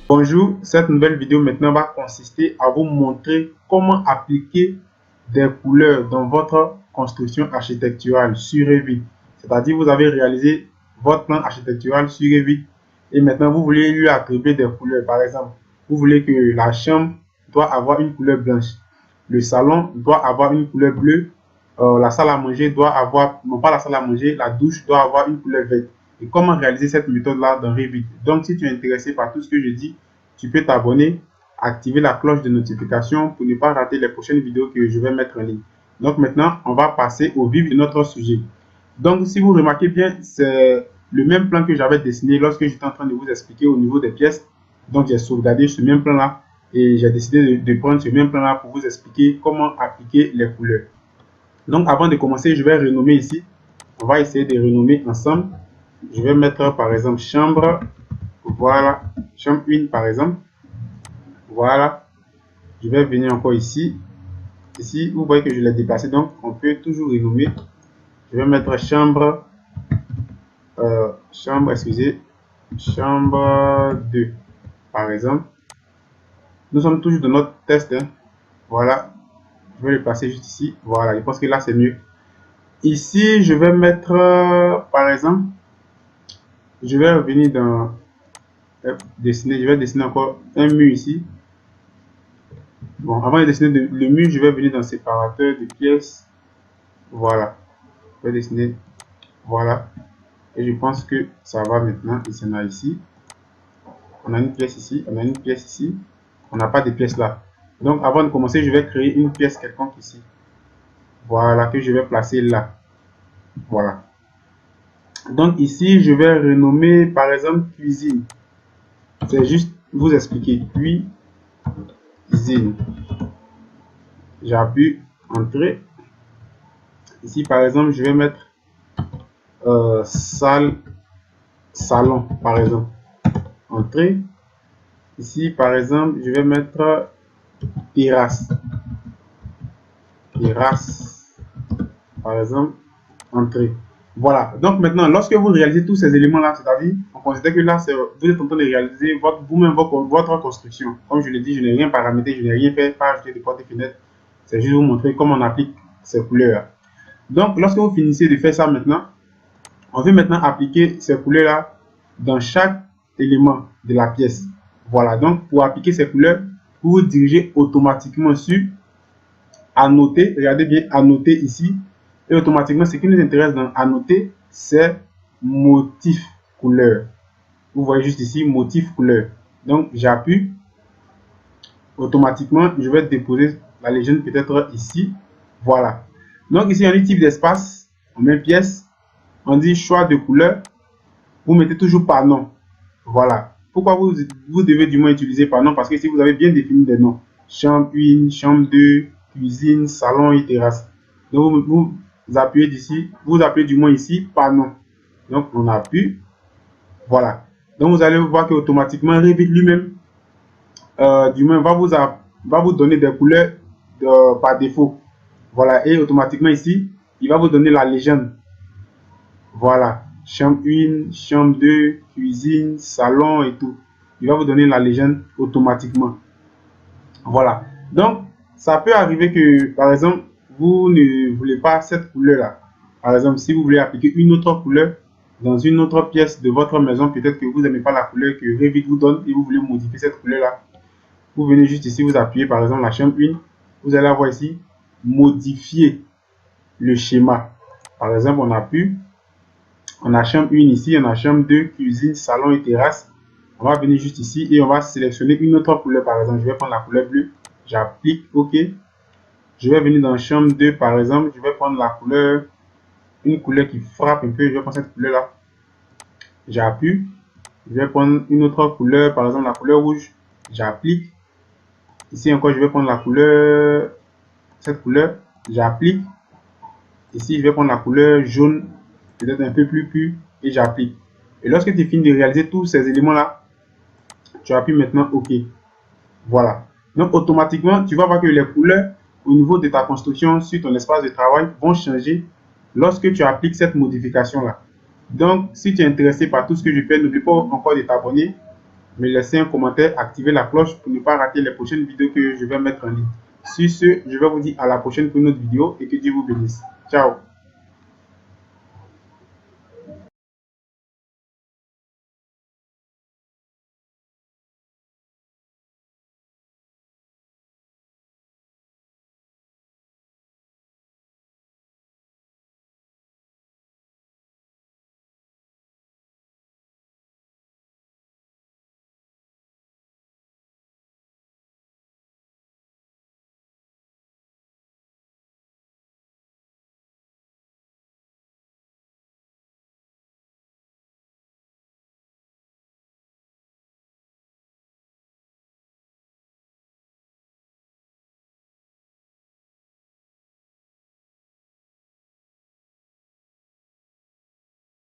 Bonjour, cette nouvelle vidéo maintenant va consister à vous montrer comment appliquer des couleurs dans votre construction architecturale sur Revit. C'est-à-dire vous avez réalisé votre plan architectural sur Revit et maintenant vous voulez lui attribuer des couleurs. Par exemple, vous voulez que la chambre doit avoir une couleur blanche, le salon doit avoir une couleur bleue, la salle à manger doit avoir, non pas la salle à manger, la douche doit avoir une couleur verte. Et comment réaliser cette méthode-là dans Revit. Donc, si tu es intéressé par tout ce que je dis, tu peux t'abonner, activer la cloche de notification pour ne pas rater les prochaines vidéos que je vais mettre en ligne. Donc maintenant, on va passer au vif de notre sujet. Donc, si vous remarquez bien, c'est le même plan que j'avais dessiné lorsque j'étais en train de vous expliquer au niveau des pièces. Donc, j'ai sauvegardé ce même plan-là et j'ai décidé de prendre ce même plan-là pour vous expliquer comment appliquer les couleurs. Donc, avant de commencer, je vais renommer ici. On va essayer de renommer ensemble. Je vais mettre par exemple chambre. Voilà, chambre 1 par exemple. Voilà, je vais venir encore ici. Ici, vous voyez que je l'ai déplacé, donc on peut toujours renommer. Je vais mettre chambre, excusez, chambre 2 par exemple. Nous sommes toujours dans notre test. Hein. Voilà, je vais le placer juste ici. Voilà, je pense que là c'est mieux. Ici, je vais mettre, par exemple, je vais revenir dans dessiner, je vais dessiner encore un mur ici. Bon, avant de dessiner le mur, je vais venir dans séparateur de pièces. Voilà, je vais dessiner, voilà. Et je pense que ça va maintenant. Ici, on a ici. On a une pièce ici, on a une pièce ici. On n'a pas de pièce là. Donc, avant de commencer, je vais créer une pièce quelconque ici. Voilà, que je vais placer là. Voilà. Donc, ici, je vais renommer, par exemple, cuisine. C'est juste vous expliquer. Cuisine. J'appuie Entrée. Ici, par exemple, je vais mettre salle, salon, par exemple. Entrée. Ici, par exemple, je vais mettre terrasse. Terrasse, par exemple, entrée. Voilà. Donc maintenant, lorsque vous réalisez tous ces éléments-là, c'est-à-dire, on considère que là, vous êtes en train de réaliser vous-même votre construction. Comme je l'ai dit, je n'ai rien paramétré, je n'ai rien fait, pas ajouter de portes et fenêtres. C'est juste vous montrer comment on applique ces couleurs. Donc, lorsque vous finissez de faire ça maintenant, on veut maintenant appliquer ces couleurs-là dans chaque élément de la pièce. Voilà. Donc, pour appliquer ces couleurs, vous vous dirigez automatiquement sur Annoter, regardez bien, annoter ici. Et automatiquement, ce qui nous intéresse dans annoter, c'est motif couleur. Vous voyez juste ici, motif couleur. Donc, j'appuie. Automatiquement, je vais déposer la légende peut-être ici. Voilà. Donc, ici, on dit type d'espace. On met pièce. On dit choix de couleur. Vous mettez toujours par nom. Voilà. Pourquoi vous devez du moins utiliser par nom? Parce que si vous avez bien défini des noms. Chambre 1, chambre 2, cuisine, salon et terrasse. Donc vous appuyez d'ici, vous appuyez du moins ici par nom. Donc on appuie. Voilà. Donc vous allez voir que automatiquement Revit lui-même, du moins va vous donner des couleurs par défaut. Voilà. Et automatiquement ici, il va vous donner la légende. Voilà. Chambre 1, chambre 2, cuisine, salon et tout. Il va vous donner la légende automatiquement. Voilà. Donc, ça peut arriver que, par exemple, vous ne voulez pas cette couleur-là. Par exemple, si vous voulez appliquer une autre couleur dans une autre pièce de votre maison, peut-être que vous n'aimez pas la couleur que Revit vous donne et vous voulez modifier cette couleur-là. Vous venez juste ici, vous appuyez par exemple la chambre 1. Vous allez avoir ici, modifier le schéma. Par exemple, on appuie. On a chambre 1 ici, on a chambre 2, cuisine, salon et terrasse. On va venir juste ici et on va sélectionner une autre couleur. Par exemple, je vais prendre la couleur bleue. J'applique OK. Je vais venir dans chambre 2 par exemple. Je vais prendre la couleur, une couleur qui frappe un peu. Je vais prendre cette couleur-là. J'appuie. Je vais prendre une autre couleur, par exemple la couleur rouge. J'applique. Ici encore, je vais prendre la couleur, cette couleur. J'applique. Ici, je vais prendre la couleur jaune, peut-être un peu plus pur, et j'applique. Et lorsque tu finis de réaliser tous ces éléments-là, tu appuies maintenant OK. Voilà. Donc, automatiquement, tu vas voir que les couleurs au niveau de ta construction sur ton espace de travail vont changer lorsque tu appliques cette modification-là. Donc, si tu es intéressé par tout ce que je fais, n'oublie pas encore de t'abonner, me laisser un commentaire, activer la cloche pour ne pas rater les prochaines vidéos que je vais mettre en ligne. Sur ce, je vais vous dire à la prochaine pour une autre vidéo et que Dieu vous bénisse. Ciao.